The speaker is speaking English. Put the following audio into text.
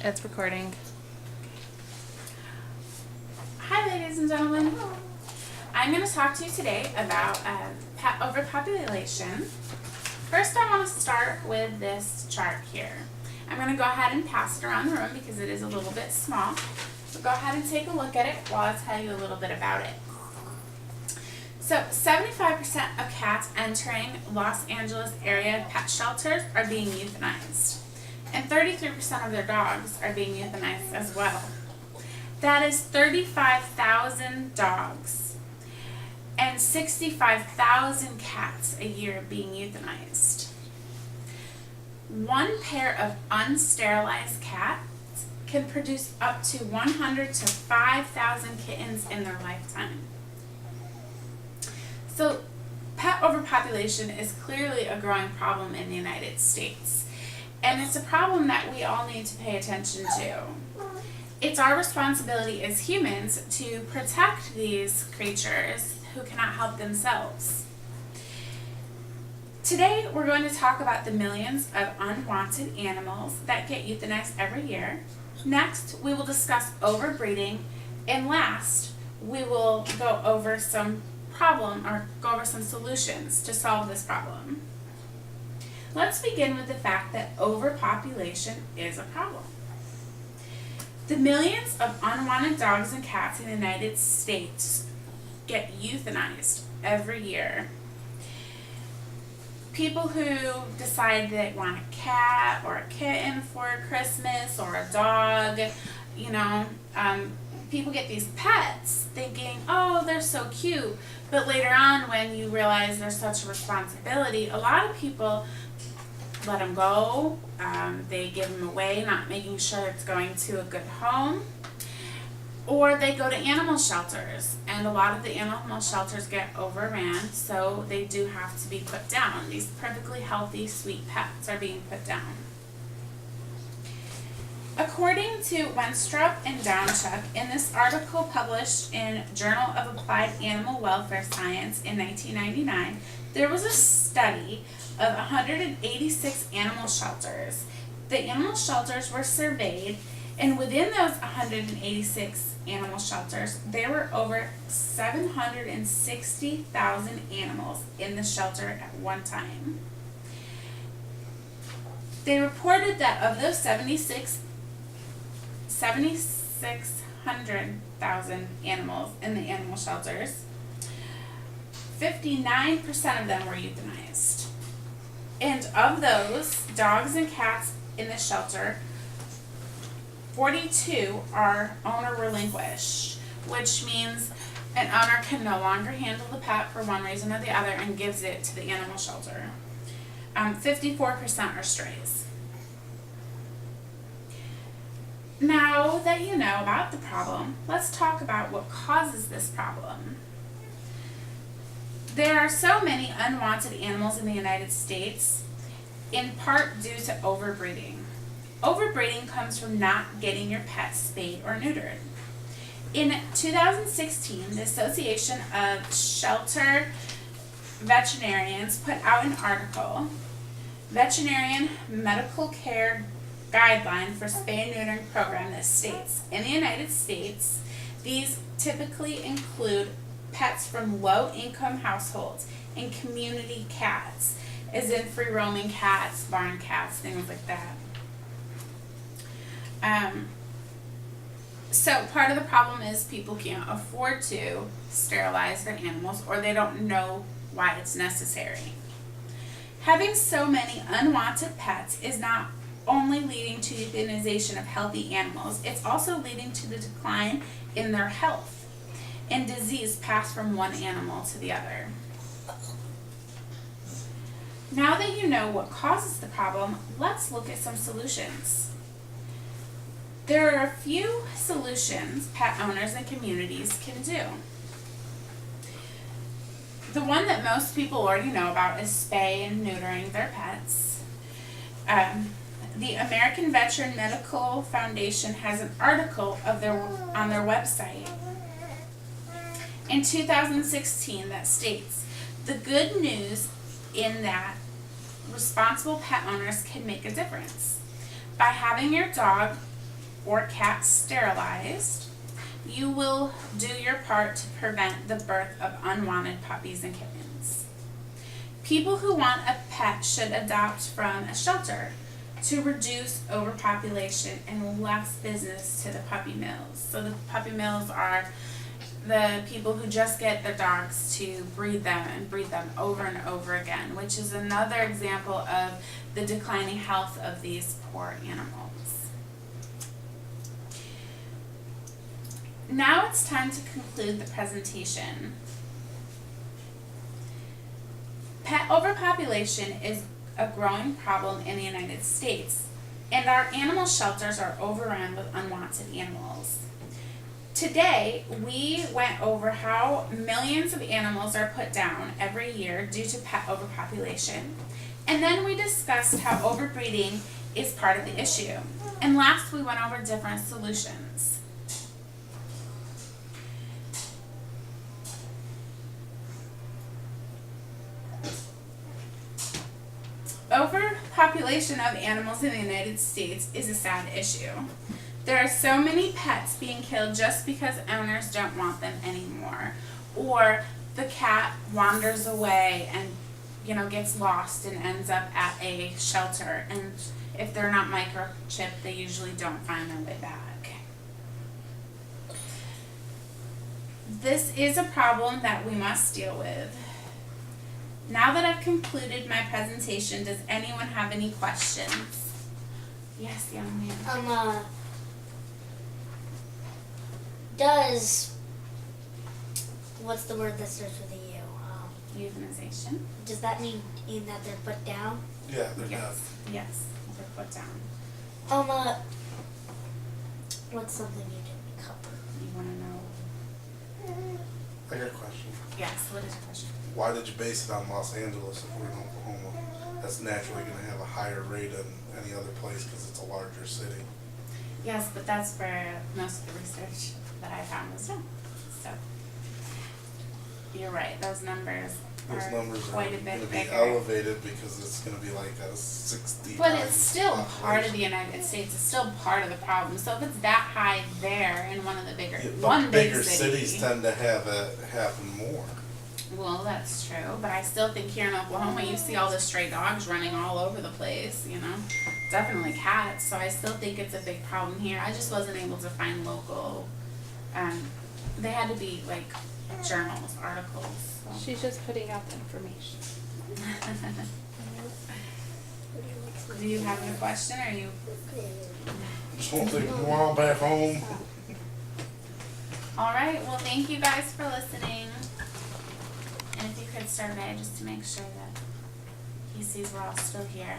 It's recording. Hi, ladies and gentlemen. I'm going to talk to you today about pet overpopulation. First, I want to start with this chart here. I'm going to go ahead and pass it around the room because it is a little bit small. So go ahead and take a look at it while I tell you a little bit about it. So 75% of cats entering Los Angeles area pet shelters are being euthanized. And 33% of their dogs are being euthanized as well. That is 35,000 dogs and 65,000 cats a year being euthanized. One pair of unsterilized cats can produce up to 100 to 5,000 kittens in their lifetime. So pet overpopulation is clearly a growing problem in the United States. And it's a problem that we all need to pay attention to. It's our responsibility as humans to protect these creatures who cannot help themselves. Today, we're going to talk about the millions of unwanted animals that get euthanized every year. Next, we will discuss overbreeding. And last, we will go over some solutions to solve this problem. Let's begin with the fact that overpopulation is a problem. The millions of unwanted dogs and cats in the United States get euthanized every year. People who decide they want a cat or a kitten for Christmas or a dog, people get these pets thinking, oh, they're so cute. But later on, when you realize there's such a responsibility, a lot of people let them go. They give them away, not making sure it's going to a good home. Or they go to animal shelters, and a lot of the animal shelters get overran, so they do have to be put down. These perfectly healthy, sweet pets are being put down. According to Wenstrup and Downchuck, in this article published in Journal of Applied Animal Welfare Science in 1999, there was a study of 186 animal shelters. The animal shelters were surveyed, and within those 186 animal shelters, there were over 760,000 animals in the shelter at one time. They reported that of those 7,600,000 animals in the animal shelters, 59% of them were euthanized. And of those dogs and cats in the shelter, 42 are owner relinquished, which means an owner can no longer handle the pet for one reason or the other and gives it to the animal shelter. 54% are strays. Now that you know about the problem, let's talk about what causes this problem. There are so many unwanted animals in the United States, in part due to overbreeding. Overbreeding comes from not getting your pet spayed or neutered. In 2016, the Association of Shelter Veterinarians put out an article, Veterinarian Medical Care Guideline for Spay and Neutering Program, that states, in the United States, these typically include pets from low-income households and community cats, as in free-roaming cats, barn cats, things like that. So part of the problem is people can't afford to sterilize their animals, or they don't know why it's necessary. Having so many unwanted pets is not only leading to euthanization of healthy animals, it's also leading to the decline in their health and disease passed from one animal to the other. Now that you know what causes the problem, let's look at some solutions. There are a few solutions pet owners and communities can do. The one that most people already know about is spay and neutering their pets. The American Veteran Medical Foundation has an article on their website in 2016 that states, the good news in that responsible pet owners can make a difference. By having your dog or cat sterilized, you will do your part to prevent the birth of unwanted puppies and kittens. People who want a pet should adopt from a shelter to reduce overpopulation and less business to the puppy mills. So the puppy mills are the people who just get their dogs to breed them and breed them over and over again, which is another example of the declining health of these poor animals. Now it's time to conclude the presentation. Pet overpopulation is a growing problem in the United States, and our animal shelters are overrun with unwanted animals. Today, we went over how millions of animals are put down every year due to pet overpopulation, and then we discussed how overbreeding is part of the issue. And last, we went over different solutions. Overpopulation of animals in the United States is a sad issue. There are so many pets being killed just because owners don't want them anymore, or the cat wanders away and gets lost and ends up at a shelter, and if they're not microchipped, they usually don't find their way back. This is a problem that we must deal with. Now that I've concluded my presentation, does anyone have any questions? Yes, young man. What's the word that starts with a U? Euthanization? Does that mean that they're put down? Yeah, they're Yes. Yes, they're put down. What's something you didn't cover? You want to know? I got a question. Yes, what is your question? Why did you base it on Los Angeles if we're in Oklahoma? That's naturally going to have a higher rate than any other place because it's a larger city. Yes, but that's where most of the research that I found was done. So, you're right, those numbers Those are numbers are quite a going bit to be bigger. elevated because it's going to be like a 60. But it's still part of the United States. It's still part of the problem. So if it's that high there in one of the bigger, one big bigger city, cities tend to have it happen more. well, that's true. But I still think here in Oklahoma, you see all the stray dogs running all over the place. Definitely cats. So I still think it's a big problem here. I just wasn't able to find local. They had to be like journals, articles. So. She's just putting out the information. Do you have a question, or you? Just want to take them all back home. All right. Well, thank you guys for listening. And if you could survey just to make sure that he sees we're all still here.